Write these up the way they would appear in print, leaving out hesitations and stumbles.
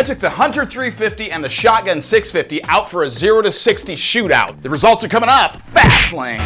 I took the Hunter 350 and the Shotgun 650 out for a 0 to 60 shootout. The results are coming up. Fast Lane.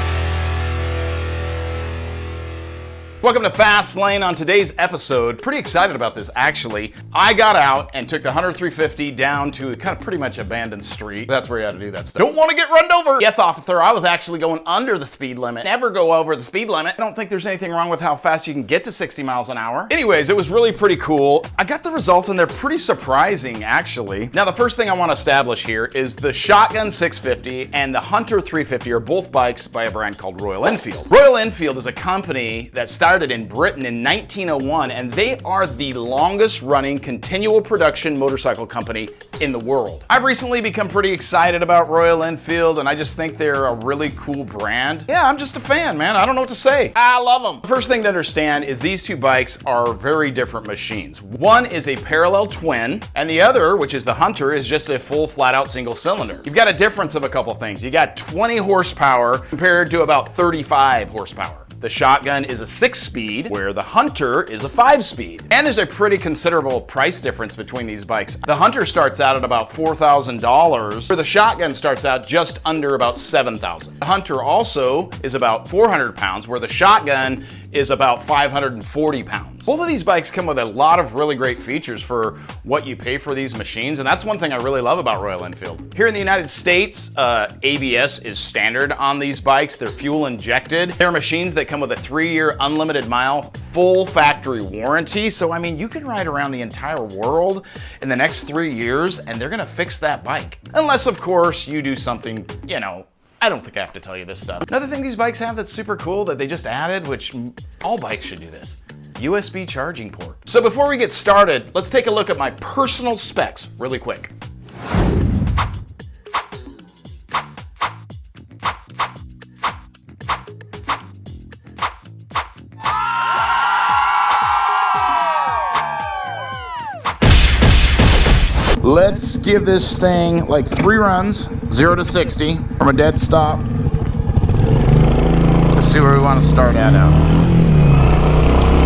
Welcome to Fast Lane. On today's episode, pretty excited about this actually. I got out and took the Hunter 350 down to a kind of pretty much abandoned street. That's where you had to do that stuff. Don't want to get run over. Yes, officer, I was actually going under the speed limit. Never go over the speed limit. I don't think there's anything wrong with how fast you can get to 60 miles an hour. Anyways, it was really pretty cool. I got the results and they're pretty surprising actually. Now the first thing I want to establish here is the Shotgun 650 and the Hunter 350 are both bikes by a brand called Royal Enfield. Royal Enfield is a company that started in Britain in 1901, and they are the longest running continual production motorcycle company in the world. I've recently become pretty excited about Royal Enfield, and I just think they're a really cool brand. Yeah, I'm just a fan, man. I don't know what to say. I love them. The first thing to understand is these two bikes are very different machines. One is a parallel twin, and the other, which is the Hunter, is just a full flat-out single cylinder. You've got a difference of a couple things. You got 20 horsepower compared to about 35 horsepower. The Shotgun is a 6-speed, where the Hunter is a 5-speed. And there's a pretty considerable price difference between these bikes. The Hunter starts out at about $4,000, where the Shotgun starts out just under about $7,000. The Hunter also is about 400 pounds, where the Shotgun is about 540 pounds. Both of these bikes come with a lot of really great features for what you pay for these machines, and that's one thing I really love about Royal Enfield. Here in the United States, ABS is standard on these bikes. They're fuel injected. They're machines that come with a 3-year unlimited mile full factory warranty. So I mean, you can ride around the entire world in the next 3 years and they're gonna fix that bike. Unless of course you do something, you know, I don't think I have to tell you this stuff. Another thing these bikes have that's super cool that they just added, which all bikes should do this, USB charging port. So before we get started, let's take a look at my personal specs really quick. Let's give this thing like 3 runs, 0 to 60 from a dead stop. Let's see where we want to start at now.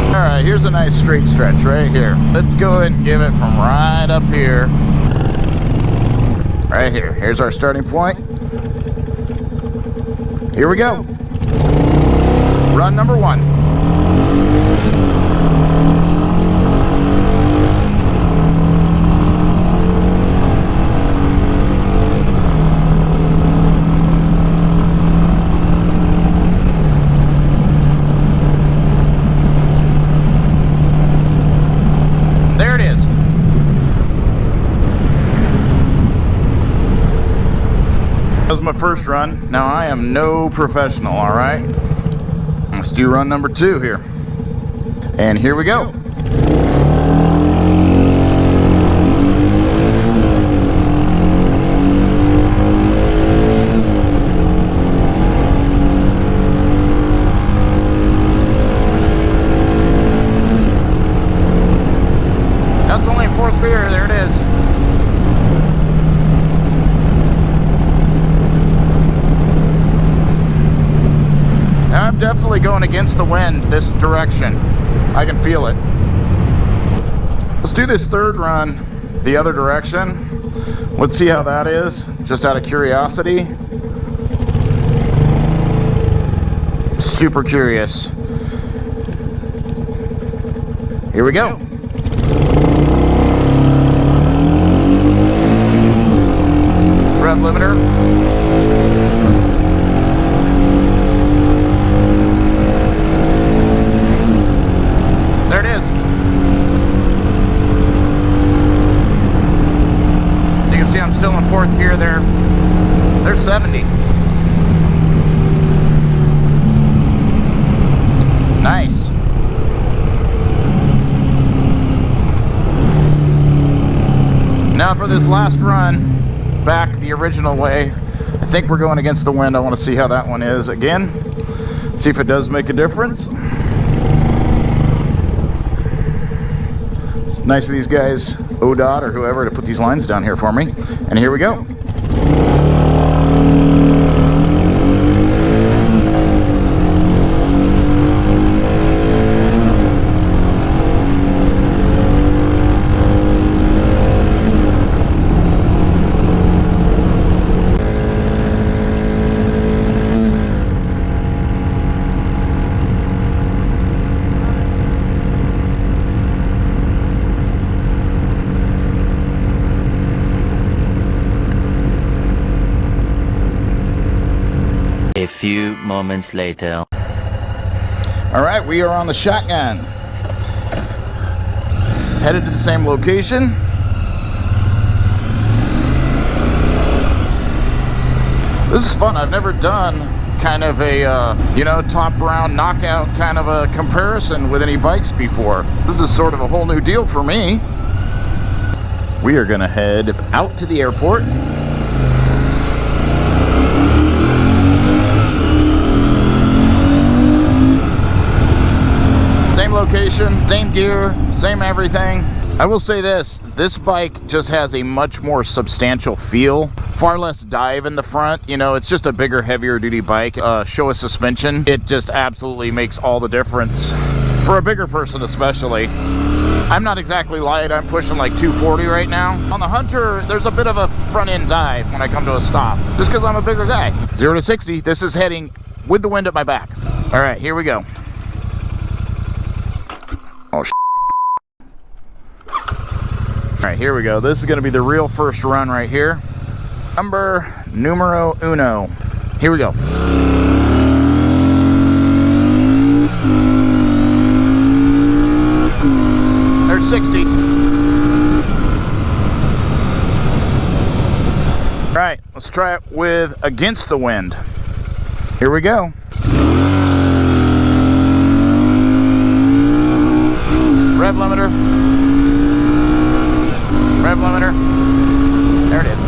All right, here's a nice straight stretch right here. Let's go ahead and give it from right up here. Right here. Here's our starting point. Here we go. Run number 1. That was my first run. Now I am no professional, all right? Let's do run number 2 here. And here we go. That's only 4th gear, there it is. I'm definitely going against the wind this direction. I can feel it. Let's do this 3rd run the other direction. Let's see how that is, just out of curiosity. Super curious. Here we go. Rev limiter. I'm still in 4th gear there. There's 70. Nice. Now for this last run back the original way, I think we're going against the wind. I want to see how that one is again. See if it does make a difference. It's nice of these guys, ODOT or whoever, to put these lines down here for me. And here we go. few moments later. All right, we are on the Shotgun. Headed to the same location. This is fun. I've never done kind of a, top round knockout kind of a comparison with any bikes before. This is sort of a whole new deal for me. We are gonna head out to the airport. Same location, same gear, same everything. I will say this bike just has a much more substantial feel. Far less dive in the front. You know, it's just a bigger, heavier duty bike. Showa suspension, it just absolutely makes all the difference. For a bigger person especially. I'm not exactly light, I'm pushing like 240 right now. On the Hunter, there's a bit of a front end dive when I come to a stop, just because I'm a bigger guy. 0 to 60, this is heading with the wind at my back. All right, here we go. Oh, all right, here we go. This is gonna be the real first run right here. Numero uno. Here we go. There's 60. All right, let's try it with against the wind. Here we go. Rev limiter. Rev limiter. There it is.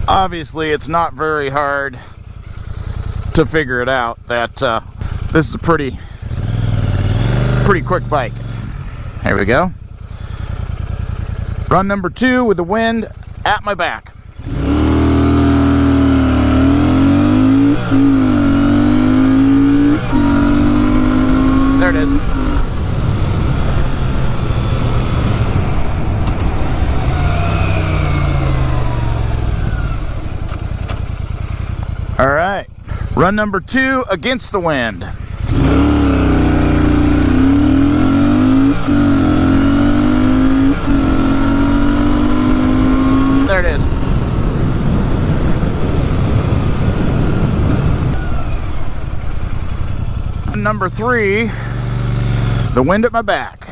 Obviously, it's not very hard to figure it out that this is a pretty quick bike. Here we go. Run number 2 with the wind at my back. There it is. All right, run number 2 against the wind. There it is. Number 3, the wind at my back.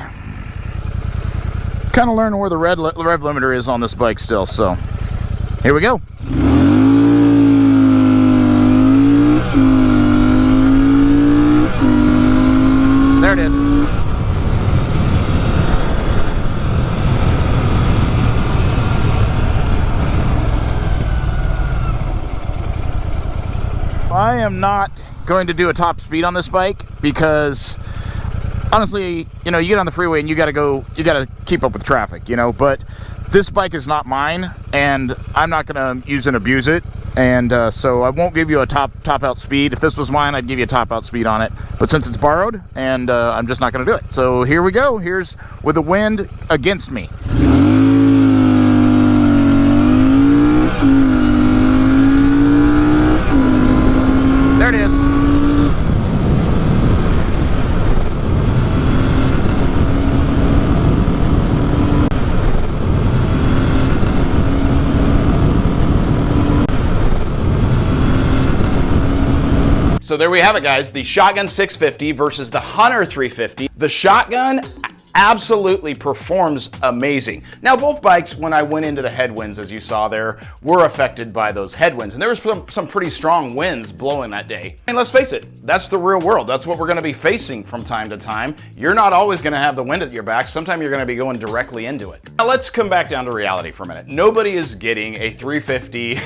Kind of learning where the rev limiter is on this bike still, so here we go. There it is. I am not going to do a top speed on this bike because honestly, you get on the freeway and you gotta keep up with traffic, but this bike is not mine and I'm not gonna use and abuse it. And so I won't give you a top out speed. If this was mine, I'd give you a top out speed on it. But since it's borrowed, and I'm just not going to do it. So here we go. Here's with the wind against me. There it is. So there we have it, guys. The Shotgun 650 versus the Hunter 350. The Shotgun absolutely performs amazing. Now, both bikes, when I went into the headwinds, as you saw there, were affected by those headwinds. And there was some pretty strong winds blowing that day. And let's face it, that's the real world. That's what we're gonna be facing from time to time. You're not always gonna have the wind at your back. Sometimes you're gonna be going directly into it. Now let's come back down to reality for a minute. Nobody is getting a 350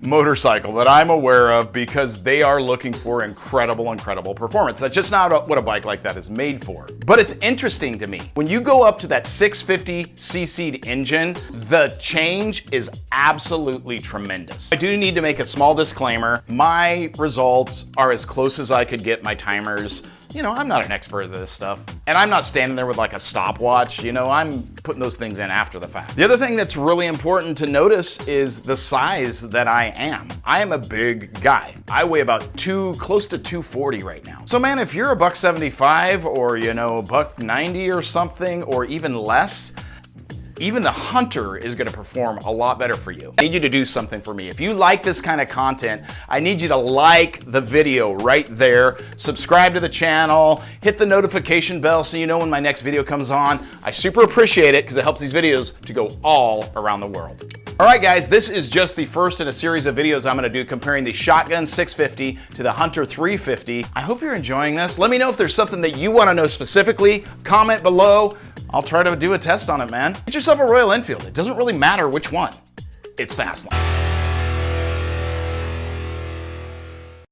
motorcycle that I'm aware of because they are looking for incredible performance. That's just not what a bike like that is made for. But it's interesting to me. When you go up to that 650cc engine, the change is absolutely tremendous. I do need to make a small disclaimer. My results are as close as I could get my timers. I'm not an expert at this stuff. And I'm not standing there with like a stopwatch. I'm putting those things in after the fact. The other thing that's really important to notice is the size that I am. I am a big guy. I weigh about close to 240 right now. So man, if you're a $175 or $190 or something, or even less, even the Hunter is gonna perform a lot better for you. I need you to do something for me. If you like this kind of content, I need you to like the video right there, subscribe to the channel, hit the notification bell so you know when my next video comes on. I super appreciate it because it helps these videos to go all around the world. All right, guys, this is just the first in a series of videos I'm gonna do comparing the Shotgun 650 to the Hunter 350. I hope you're enjoying this. Let me know if there's something that you wanna know specifically. Comment below. I'll try to do a test on it, man. Get yourself a Royal Enfield. It doesn't really matter which one. It's Fastlane.